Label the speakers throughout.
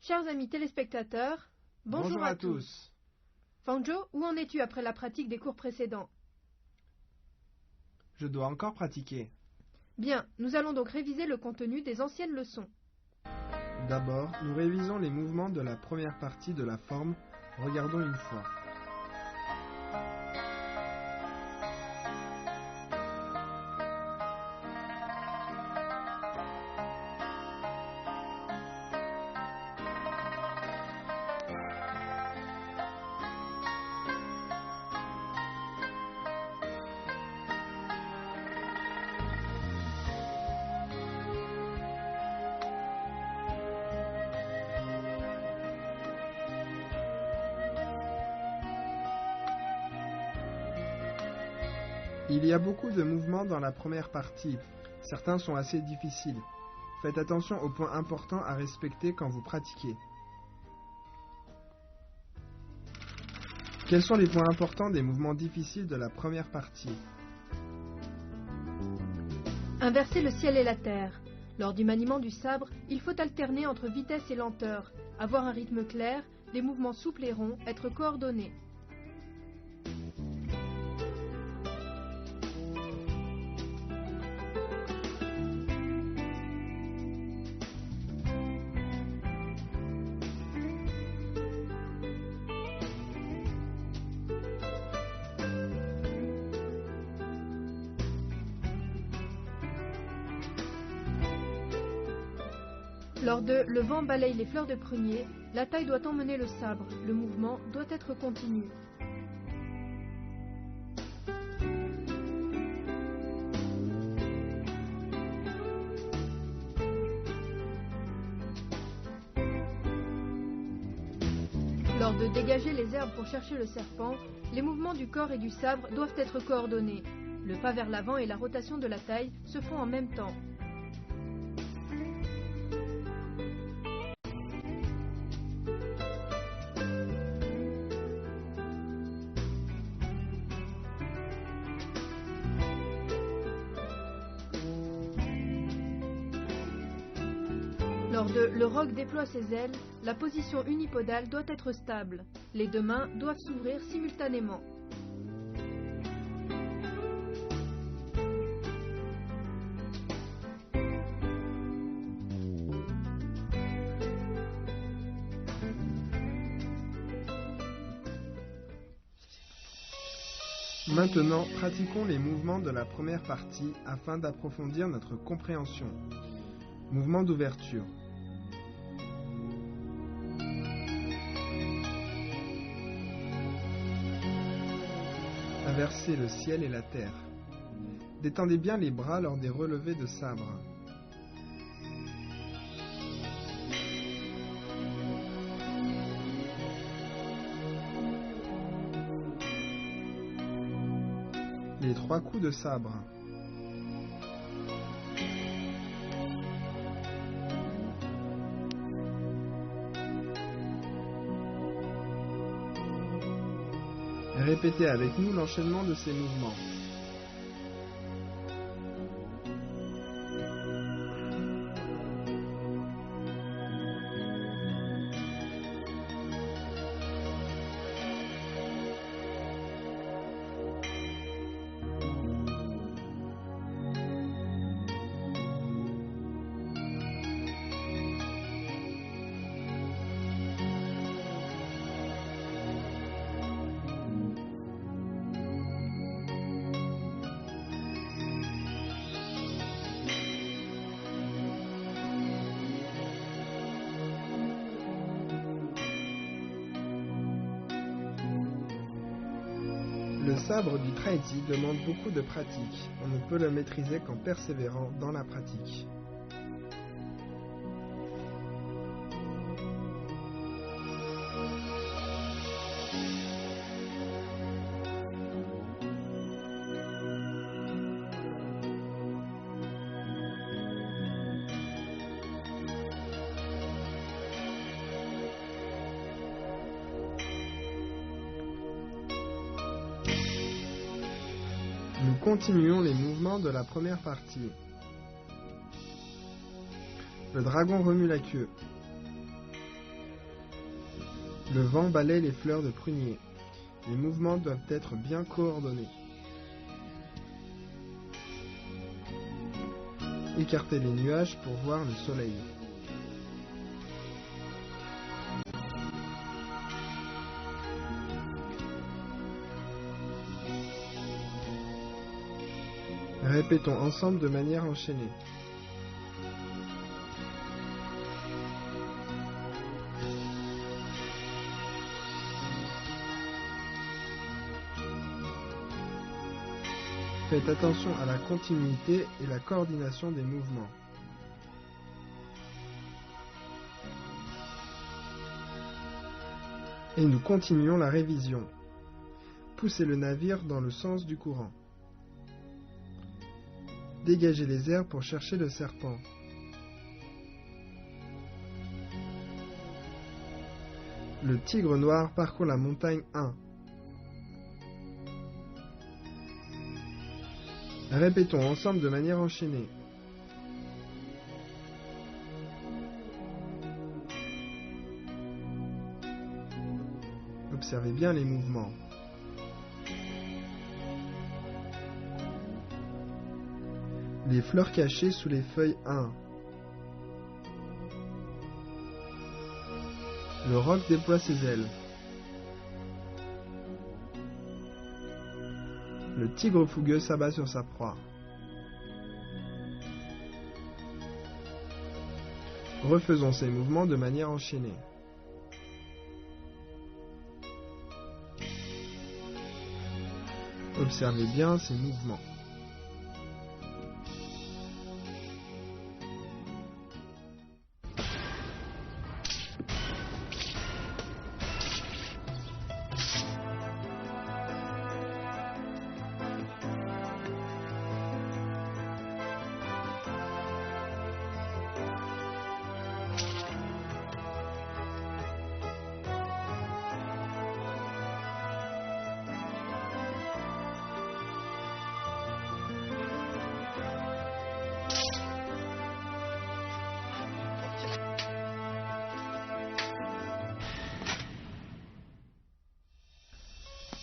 Speaker 1: Chers amis téléspectateurs, bonjour à tous. Fanjo, où en es-tu après la pratique des cours précédents?
Speaker 2: Je dois encore pratiquer.
Speaker 1: Bien, nous allons donc réviser le contenu des anciennes leçons.
Speaker 2: D'abord, nous révisons les mouvements de la première partie de la forme. Regardons une fois. Il y a beaucoup de mouvements dans la première partie. Certains sont assez difficiles. Faites attention aux points importants à respecter quand vous pratiquez. Quels sont les points importants des mouvements difficiles de la première partie?
Speaker 1: Inverser le ciel et la terre. Lors du maniement du sabre, il faut alterner entre vitesse et lenteur, avoir un rythme clair, des mouvements souples et ronds, être coordonnés. Lors de « Le vent balaye les fleurs de prunier », la taille doit emmener le sabre, le mouvement doit être continu. Lors de dégager les herbes pour chercher le serpent, les mouvements du corps et du sabre doivent être coordonnés. Le pas vers l'avant et la rotation de la taille se font en même temps. Lors de « Le roc déploie ses ailes », la position unipodale doit être stable. Les deux mains doivent s'ouvrir simultanément.
Speaker 2: Maintenant, pratiquons les mouvements de la première partie afin d'approfondir notre compréhension. Mouvement d'ouverture. Inverser le ciel et la terre. Détendez bien les bras lors des relevés de sabre. Les trois coups de sabre. Répétez avec nous l'enchaînement de ces mouvements. Le sabre du Traiti demande beaucoup de pratique. On ne peut le maîtriser qu'en persévérant dans la pratique. Nous continuons les mouvements de la première partie. Le dragon remue la queue. Le vent balaie les fleurs de prunier. Les mouvements doivent être bien coordonnés. Écartez les nuages pour voir le soleil. Répétons ensemble de manière enchaînée. Faites attention à la continuité et la coordination des mouvements. Et nous continuons la révision. Poussez le navire dans le sens du courant. Dégagez les airs pour chercher le serpent. Le tigre noir parcourt la montagne 1. Répétons ensemble de manière enchaînée. Observez bien les mouvements. Les fleurs cachées sous les feuilles 1. Le roc déploie ses ailes. Le tigre fougueux s'abat sur sa proie. Refaisons ces mouvements de manière enchaînée. Observez bien ces mouvements.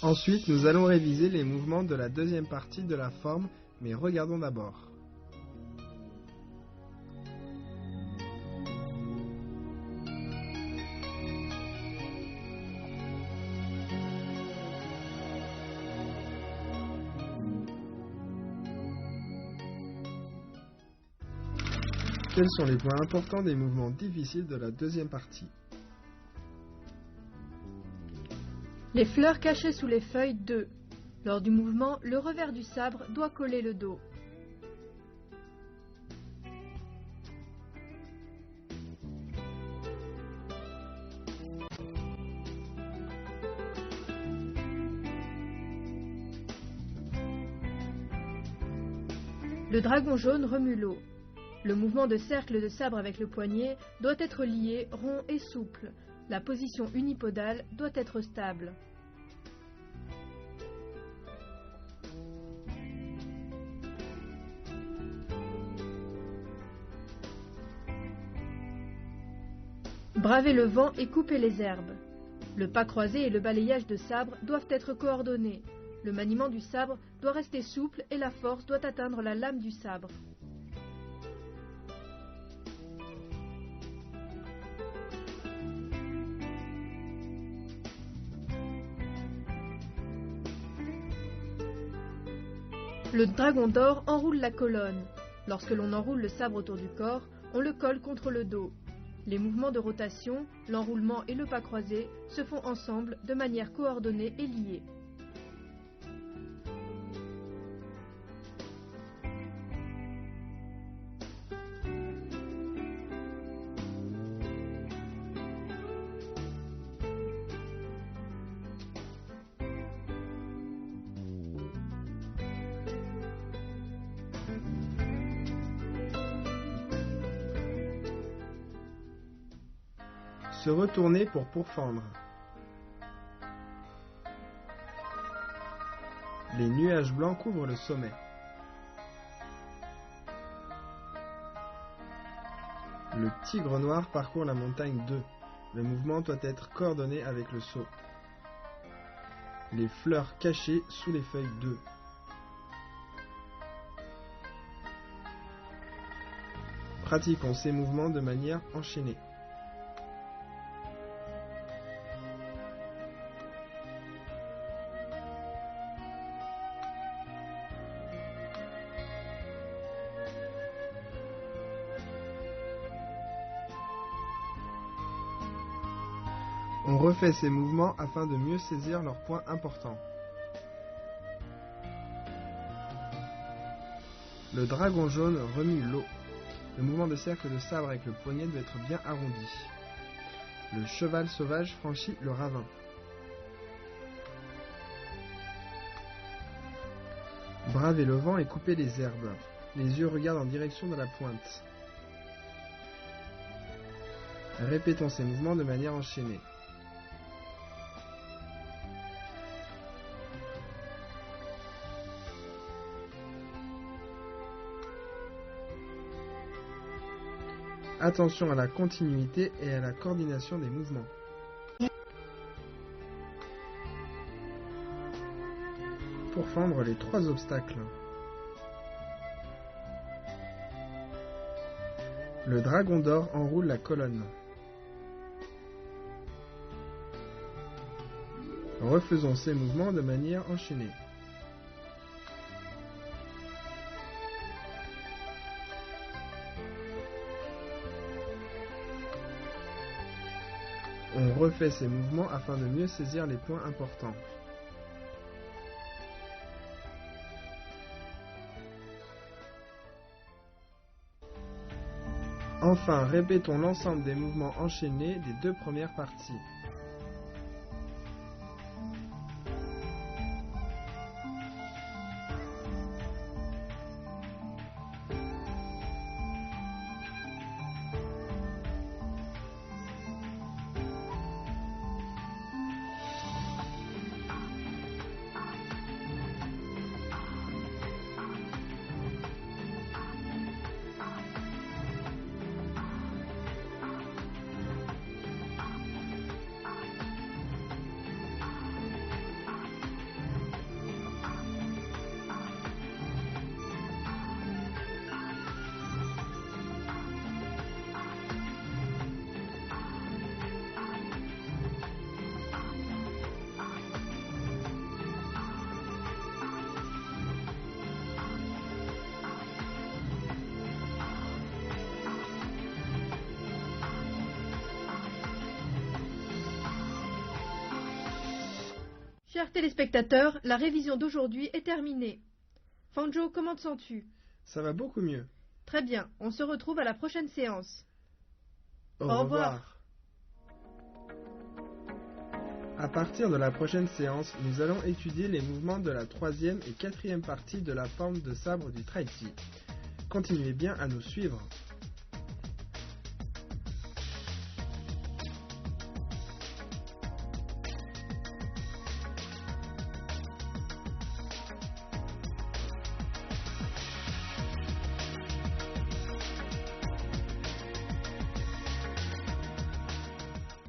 Speaker 2: Ensuite, nous allons réviser les mouvements de la deuxième partie de la forme, mais regardons d'abord. Quels sont les points importants des mouvements difficiles de la deuxième partie ?
Speaker 1: Les fleurs cachées sous les feuilles 2. Lors du mouvement, le revers du sabre doit coller le dos. Le dragon jaune remue l'eau. Le mouvement de cercle de sabre avec le poignet doit être lié, rond et souple. La position unipodale doit être stable. Bravez le vent et coupez les herbes. Le pas croisé et le balayage de sabre doivent être coordonnés. Le maniement du sabre doit rester souple et la force doit atteindre la lame du sabre. Le dragon d'or enroule la colonne. Lorsque l'on enroule le sabre autour du corps, on le colle contre le dos. Les mouvements de rotation, l'enroulement et le pas croisé se font ensemble de manière coordonnée et liée.
Speaker 2: Se retourner pour pourfendre. Les nuages blancs couvrent le sommet. Le tigre noir parcourt la montagne 2. Le mouvement doit être coordonné avec le saut. Les fleurs cachées sous les feuilles d'œufs. Pratiquons ces mouvements de manière enchaînée. On refait ces mouvements afin de mieux saisir leurs points importants. Le dragon jaune remue l'eau. Le mouvement de cercle de sabre avec le poignet doit être bien arrondi. Le cheval sauvage franchit le ravin. Bravez le vent et coupez les herbes. Les yeux regardent en direction de la pointe. Répétons ces mouvements de manière enchaînée. Attention à la continuité et à la coordination des mouvements. Pour fendre les 3 obstacles. Le dragon d'or enroule la colonne. Refaisons ces mouvements de manière enchaînée. On refait ces mouvements afin de mieux saisir les points importants. Enfin, répétons l'ensemble des mouvements enchaînés des 2 premières parties.
Speaker 1: Chers téléspectateurs, la révision d'aujourd'hui est terminée. Fanjo, comment te sens-tu?
Speaker 2: Ça va beaucoup mieux.
Speaker 1: Très bien, on se retrouve à la prochaine séance.
Speaker 2: Au revoir. À partir de la prochaine séance, nous allons étudier les mouvements de la 3e et 4e partie de la forme de sabre du Traiti. Continuez bien à nous suivre.